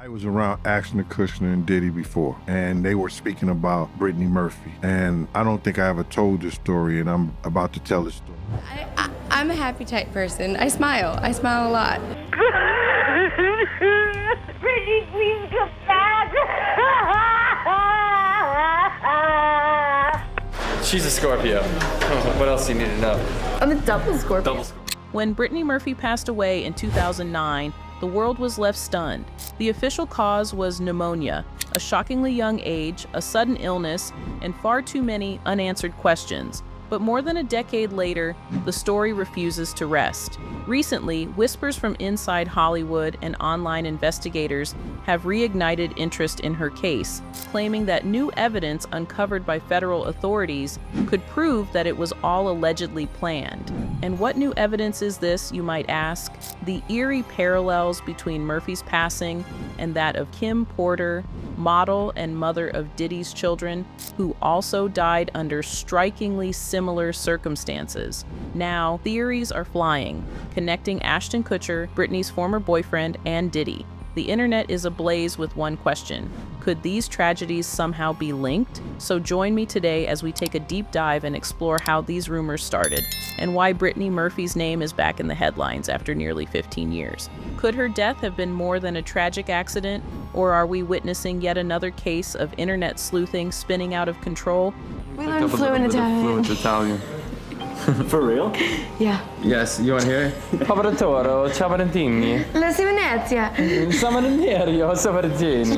I was around Ashton Kutcher and Diddy before, and they were speaking about Brittany Murphy. And I don't think I ever told this story, and I'm about to tell this story. I'm a happy type person. I smile a lot. Brittany, please come back. She's a Scorpio. What else do you need to know? I'm a double Scorpio. When Brittany Murphy passed away in 2009, the world was left stunned. The official cause was pneumonia, a shockingly young age, a sudden illness, and far too many unanswered questions. But more than a decade later, the story refuses to rest. Recently, whispers from inside Hollywood and online investigators have reignited interest in her case, claiming that new evidence uncovered by federal authorities could prove that it was all allegedly planned. And what new evidence is this, you might ask? The eerie parallels between Murphy's passing and that of Kim Porter, model and mother of Diddy's children, who also died under strikingly similar circumstances. Now, theories are flying, connecting Ashton Kutcher, Brittany's former boyfriend, and Diddy. The internet is ablaze with one question: could these tragedies somehow be linked? So join me today as we take a deep dive and explore how these rumors started, and why Brittany Murphy's name is back in the headlines after nearly 15 years. Could her death have been more than a tragic accident, or are we witnessing yet another case of internet sleuthing spinning out of control? We learned fluent Italian. For real? Yeah. Yes, you want to hear? Paparatoro, ciao Valentini. La si Venezia. Samarinterio, Samaritini.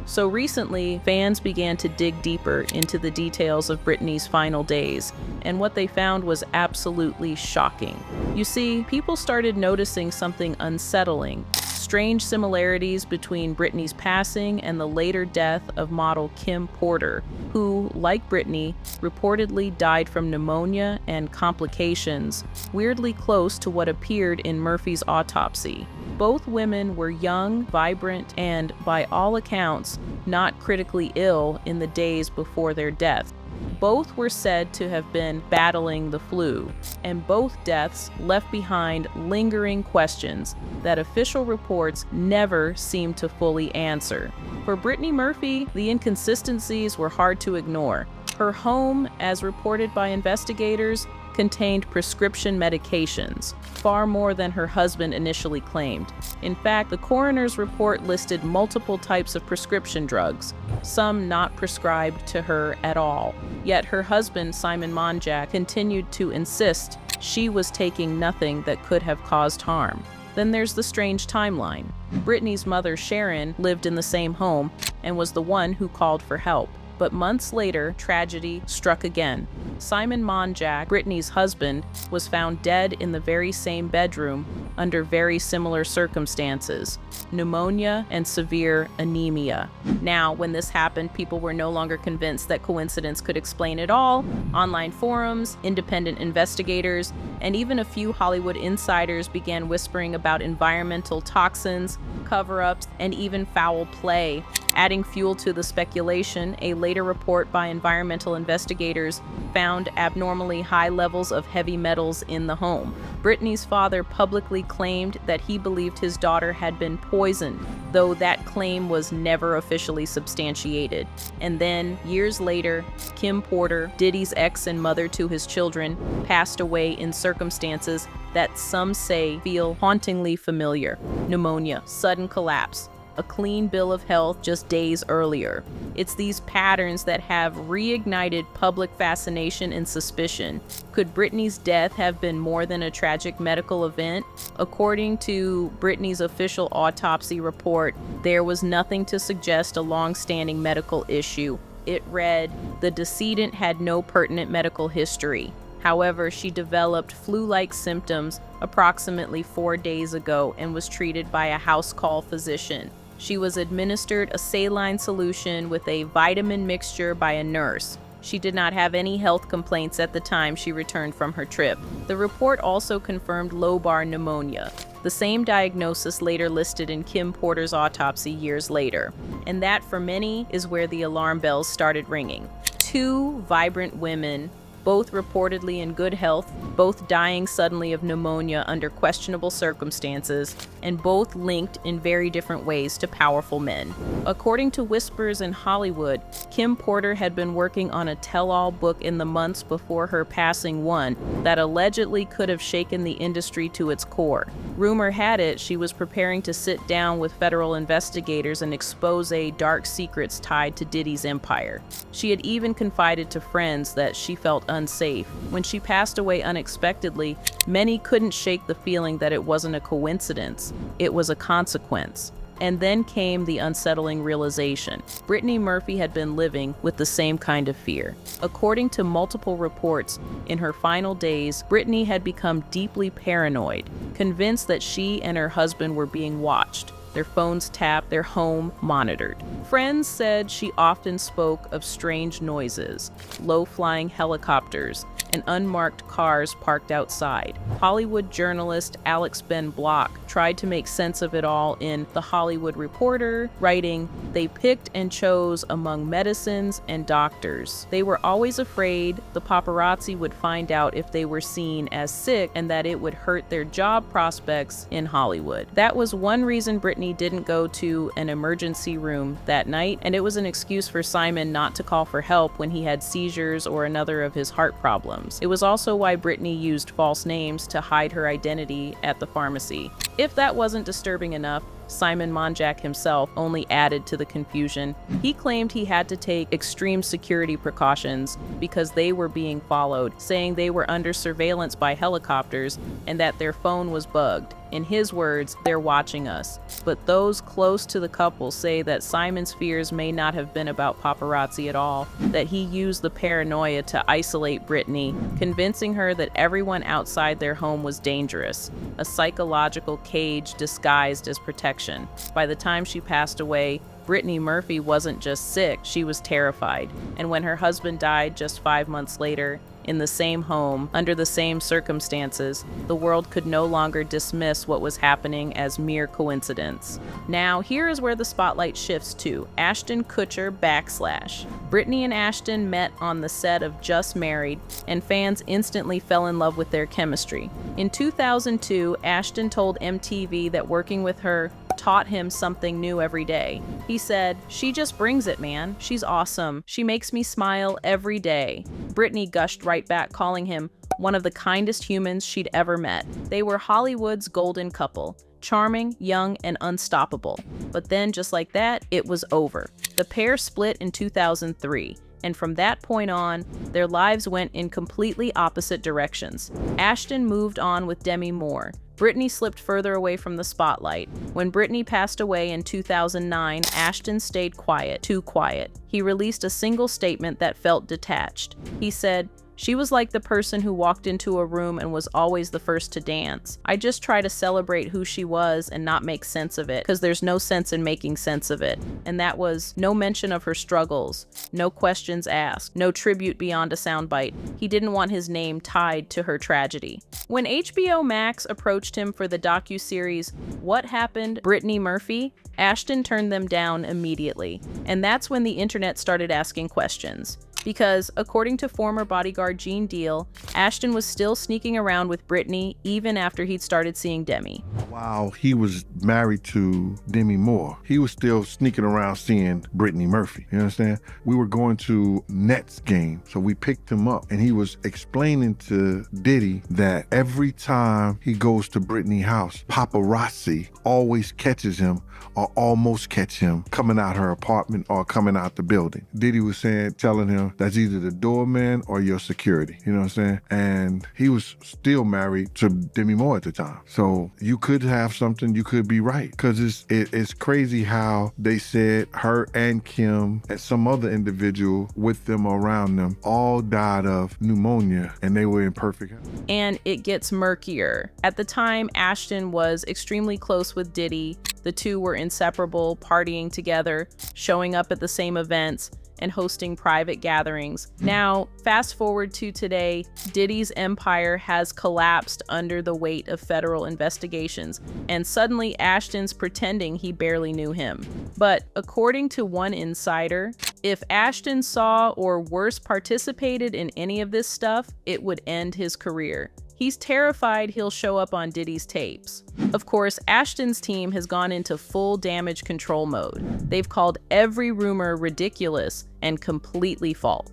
So recently, fans began to dig deeper into the details of Brittany's final days, and what they found was absolutely shocking. You see, people started noticing something unsettling: strange similarities between Brittany's passing and the later death of model Kim Porter, who, like Brittany, reportedly died from pneumonia and complications, weirdly close to what appeared in Murphy's autopsy. Both women were young, vibrant, and, by all accounts, not critically ill in the days before their death. Both were said to have been battling the flu, and both deaths left behind lingering questions that official reports never seemed to fully answer. For Brittany Murphy, the inconsistencies were hard to ignore. Her home, as reported by investigators, contained prescription medications, far more than her husband initially claimed. In fact, the coroner's report listed multiple types of prescription drugs, some not prescribed to her at all. Yet her husband, Simon Monjack, continued to insist she was taking nothing that could have caused harm. Then there's the strange timeline. Brittany's mother, Sharon, lived in the same home and was the one who called for help. But months later, tragedy struck again. Simon Monjack, Brittany's husband, was found dead in the very same bedroom under very similar circumstances: pneumonia and severe anemia. Now, when this happened, people were no longer convinced that coincidence could explain it all. Online forums, independent investigators, and even a few Hollywood insiders began whispering about environmental toxins, cover-ups, and even foul play. Adding fuel to the speculation, a later report by environmental investigators found abnormally high levels of heavy metals in the home. Brittany's father publicly claimed that he believed his daughter had been poisoned, though that claim was never officially substantiated. And then, years later, Kim Porter, Diddy's ex and mother to his children, passed away in circumstances that some say feel hauntingly familiar: pneumonia, sudden collapse, a clean bill of health just days earlier. It's these patterns that have reignited public fascination and suspicion. Could Brittany's death have been more than a tragic medical event? According to Brittany's official autopsy report, there was nothing to suggest a long-standing medical issue. It read, "The decedent had no pertinent medical history. However, she developed flu-like symptoms approximately 4 days ago and was treated by a house call physician. She was administered a saline solution with a vitamin mixture by a nurse. She did not have any health complaints at the time she returned from her trip." The report also confirmed lobar pneumonia, the same diagnosis later listed in Kim Porter's autopsy years later. And that, for many, is where the alarm bells started ringing. Two vibrant women, both reportedly in good health, both dying suddenly of pneumonia under questionable circumstances, and both linked in very different ways to powerful men. According to whispers in Hollywood, Kim Porter had been working on a tell-all book in the months before her passing one that allegedly could have shaken the industry to its core. Rumor had it she was preparing to sit down with federal investigators and expose dark secrets tied to Diddy's empire. She had even confided to friends that she felt unsafe. When she passed away unexpectedly, many couldn't shake the feeling that it wasn't a coincidence, it was a consequence. And then came the unsettling realization. Brittany Murphy had been living with the same kind of fear. According to multiple reports, in her final days, Brittany had become deeply paranoid, convinced that she and her husband were being watched, their phones tapped, their home monitored. Friends said she often spoke of strange noises, low-flying helicopters, and unmarked cars parked outside. Hollywood journalist Alex Ben Block tried to make sense of it all in The Hollywood Reporter, writing, "They picked and chose among medicines and doctors. They were always afraid the paparazzi would find out if they were seen as sick and that it would hurt their job prospects in Hollywood." That was one reason Brittany didn't go to an emergency room that night, and it was an excuse for Simon not to call for help when he had seizures or another of his heart problems. It was also why Brittany used false names to hide her identity at the pharmacy. If that wasn't disturbing enough, Simon Monjack himself only added to the confusion. He claimed he had to take extreme security precautions because they were being followed, saying they were under surveillance by helicopters and that their phone was bugged. In his words, "They're watching us." But those close to the couple say that Simon's fears may not have been about paparazzi at all, that he used the paranoia to isolate Brittany, convincing her that everyone outside their home was dangerous, a psychological cage disguised as protection. By the time she passed away, Brittany Murphy wasn't just sick, she was terrified. And when her husband died just 5 months later, in the same home, under the same circumstances, the world could no longer dismiss what was happening as mere coincidence. Now, here is where the spotlight shifts to Ashton Kutcher /. Brittany and Ashton met on the set of Just Married, and fans instantly fell in love with their chemistry. In 2002, Ashton told MTV that working with her taught him something new every day. He said, "She just brings it, man. She's awesome. She makes me smile every day." Brittany gushed right back, calling him one of the kindest humans she'd ever met. They were Hollywood's golden couple, charming, young, and unstoppable. But then, just like that, it was over. The pair split in 2003. And from that point on, their lives went in completely opposite directions. Ashton moved on with Demi Moore. Brittany slipped further away from the spotlight. When Brittany passed away in 2009, Ashton stayed quiet, too quiet. He released a single statement that felt detached. He said, "She was like the person who walked into a room and was always the first to dance. I just try to celebrate who she was and not make sense of it, because there's no sense in making sense of it." And that was no mention of her struggles, no questions asked, no tribute beyond a soundbite. He didn't want his name tied to her tragedy. When HBO Max approached him for the docuseries What Happened, Brittany Murphy, Ashton turned them down immediately. And that's when the internet started asking questions. Because, according to former bodyguard Gene Deal, Ashton was still sneaking around with Brittany even after he'd started seeing Demi. While he was married to Demi Moore, he was still sneaking around seeing Brittany Murphy. You understand? We were going to Nets game, so we picked him up, and he was explaining to Diddy that every time he goes to Brittany's house, paparazzi always catches him or almost catch him coming out her apartment or coming out the building. Diddy was telling him that's either the doorman or your security. You know what I'm saying? And he was still married to Demi Moore at the time. So you could have something, you could be right. Because it's crazy how they said her and Kim and some other individual with them around them all died of pneumonia and they were in perfect health. And it gets murkier. At the time, Ashton was extremely close with Diddy. The two were inseparable, partying together, showing up at the same events. and hosting private gatherings. Now, fast forward to today, Diddy's empire has collapsed under the weight of federal investigations, and suddenly Ashton's pretending he barely knew him. But according to one insider, if Ashton saw or worse participated in any of this stuff, it would end his career. He's terrified he'll show up on Diddy's tapes. Of course, Ashton's team has gone into full damage control mode. They've called every rumor ridiculous and completely false.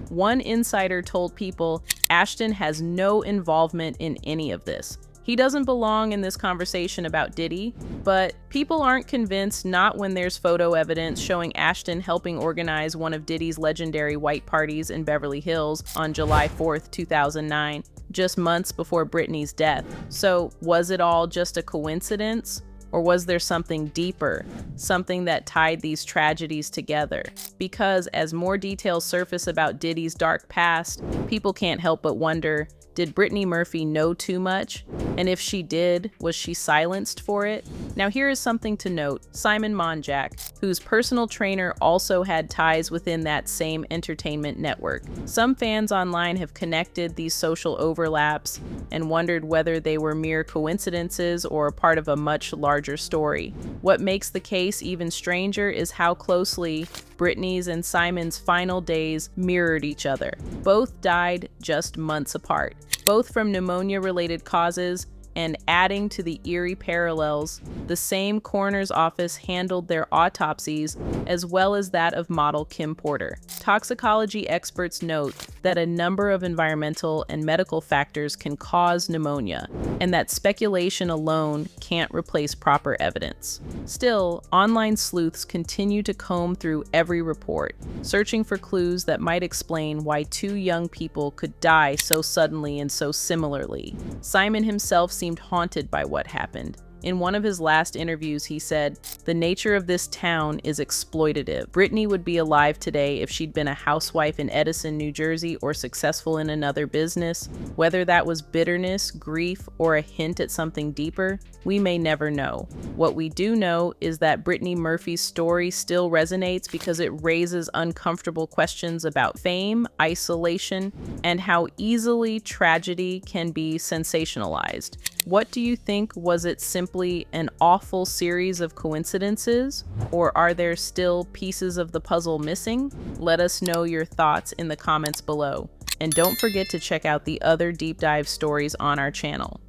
One insider told People Ashton has no involvement in any of this. He doesn't belong in this conversation about Diddy, but people aren't convinced not when there's photo evidence showing Ashton helping organize one of Diddy's legendary white parties in Beverly Hills on July 4th, 2009, just months before Brittany's death. So was it all just a coincidence? Or was there something deeper, something that tied these tragedies together? Because as more details surface about Diddy's dark past, people can't help but wonder, did Brittany Murphy know too much? And if she did, was she silenced for it? Now here is something to note. Simon Monjack, whose personal trainer also had ties within that same entertainment network. Some fans online have connected these social overlaps and wondered whether they were mere coincidences or part of a much larger story. What makes the case even stranger is how closely Brittany's and Simon's final days mirrored each other. Both died just months apart, both from pneumonia-related causes, and adding to the eerie parallels, the same coroner's office handled their autopsies as well as that of model Kim Porter. Toxicology experts note that a number of environmental and medical factors can cause pneumonia, and that speculation alone can't replace proper evidence. Still, online sleuths continue to comb through every report, searching for clues that might explain why two young people could die so suddenly and so similarly. Simon himself seemed haunted by what happened. In one of his last interviews, he said, "The nature of this town is exploitative. Brittany would be alive today if she'd been a housewife in Edison, New Jersey, or successful in another business. Whether that was bitterness, grief, or a hint at something deeper, we may never know. What we do know is that Brittany Murphy's story still resonates because it raises uncomfortable questions about fame, isolation, and how easily tragedy can be sensationalized. What do you think? Was it simply an awful series of coincidences? Or are there still pieces of the puzzle missing? Let us know your thoughts in the comments below. And don't forget to check out the other deep dive stories on our channel.